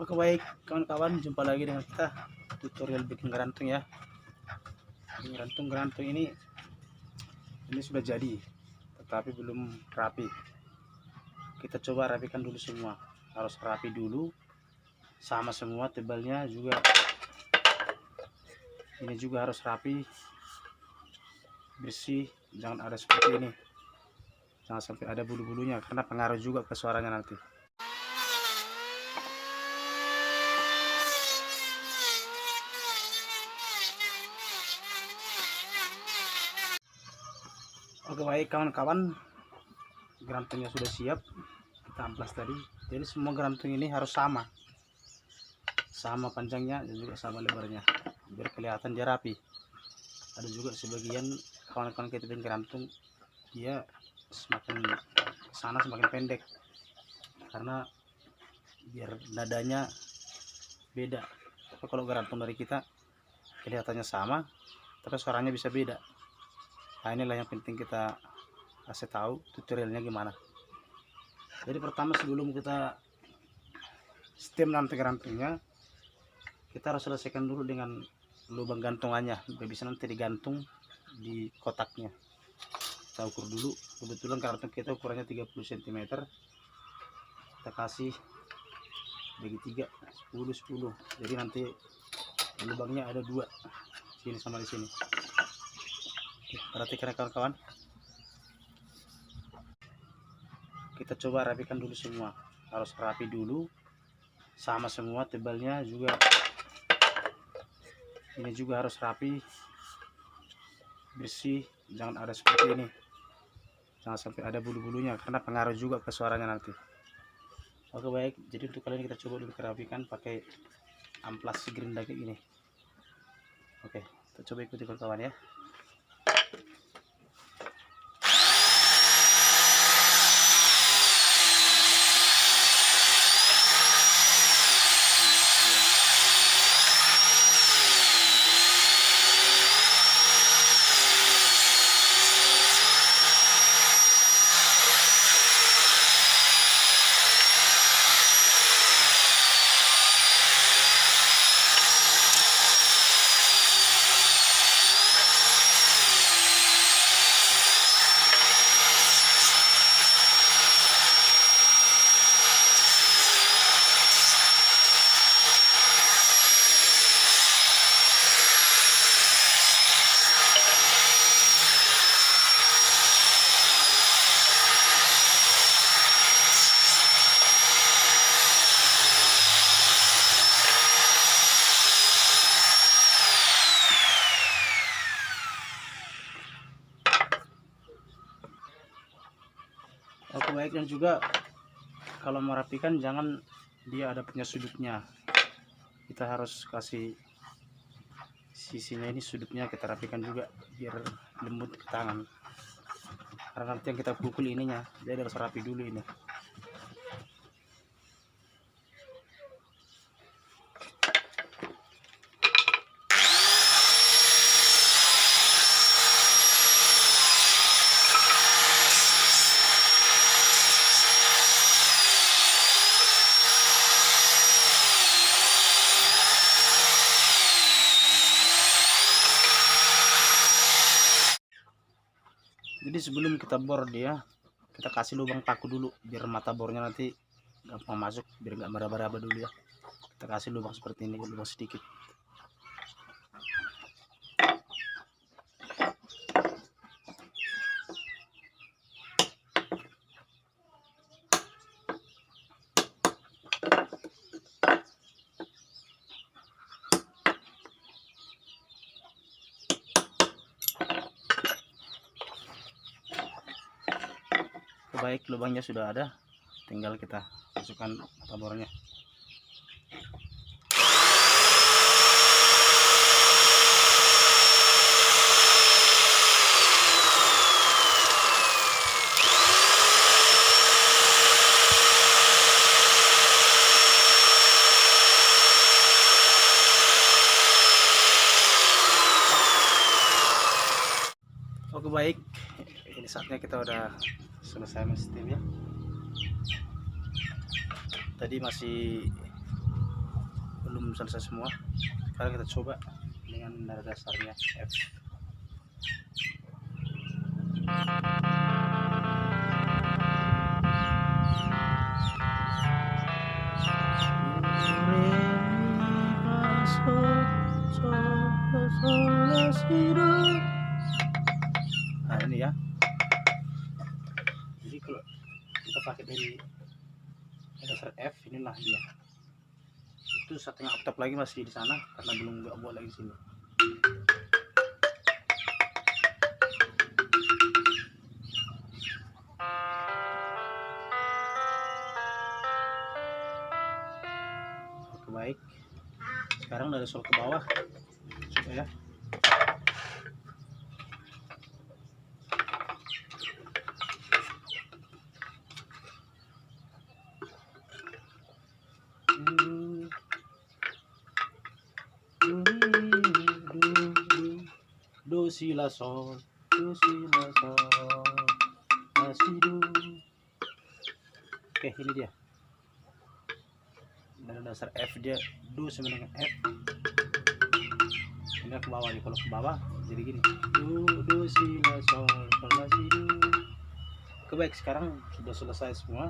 Oke baik kawan-kawan, jumpa lagi dengan kita tutorial bikin gerantung ya. Gerantung ini sudah jadi, tetapi belum rapi. Kita coba rapikan dulu semua, harus rapi dulu, sama semua tebalnya juga. Ini juga harus rapi, bersih, jangan ada seperti ini, jangan sampai ada bulu-bulunya karena pengaruh juga ke suaranya nanti. Oke baik kawan-kawan, gerantungnya sudah siap, kita amplas tadi. Jadi semua gerantung ini harus sama panjangnya dan juga sama lebarnya, biar kelihatan dia rapi. Ada juga sebagian kawan-kawan kita bikin gerantung, dia semakin sana semakin pendek karena biar nadanya beda. Tapi kalau gerantung dari kita kelihatannya sama tapi suaranya bisa beda. Nah inilah yang penting kita kasih tahu tutorialnya gimana. Jadi pertama sebelum kita stem nanti gerantungnya, kita harus selesaikan dulu dengan lubang gantungannya, bisa nanti digantung di kotaknya. Kita ukur dulu, kebetulan gerantung kita ukurannya 30 cm, kita kasih bagi 3, 10 10, jadi nanti lubangnya ada 2, sini sama di sini. Perhatikan kawan-kawan, kita coba rapikan dulu semua, harus rapi dulu, sama semua tebalnya juga. Ini juga harus rapi, bersih, jangan ada seperti ini, jangan sampai ada bulu-bulunya karena pengaruh juga ke suaranya nanti. Oke baik, jadi untuk kalian kita coba dulu kerapikan pakai amplas gerinda kayak gini. Oke, kita coba ikuti kawan-kawan ya. Oke baik, dan juga kalau merapikan jangan dia ada punya sudutnya, kita harus kasih sisinya ini sudutnya kita rapikan juga biar lembut ke tangan, karena nanti yang kita pukul ininya, jadi harus rapi dulu ini. Jadi sebelum kita bor dia, kita kasih lubang paku dulu biar mata bornya nanti gampang masuk, biar nggak meraba-raba dulu ya. Kita kasih lubang seperti ini, lubang sedikit. Baik, lubangnya sudah ada, tinggal kita masukkan mata bornya. Oke baik, ini saatnya kita udah selesai menstem ya. Tadi masih belum selesai semua. Sekarang kita coba dengan nada dasarnya F. Nah ini ya, jadi kalau kita pakai dari dasar F, inilah dia. Itu setengah oktav lagi masih di sana karena belum nggak buat lagi di sini. Oke, baik. Sekarang dari sol ke bawah ya. Do si la sol, do si la sol, la si do. Oke, ini dia. Dari dasar F dia do sama dengan F. Ini ke bawah nih, kalau ke bawah jadi gini. Do si la sol, la si do. Oke, baik, sekarang sudah selesai semua.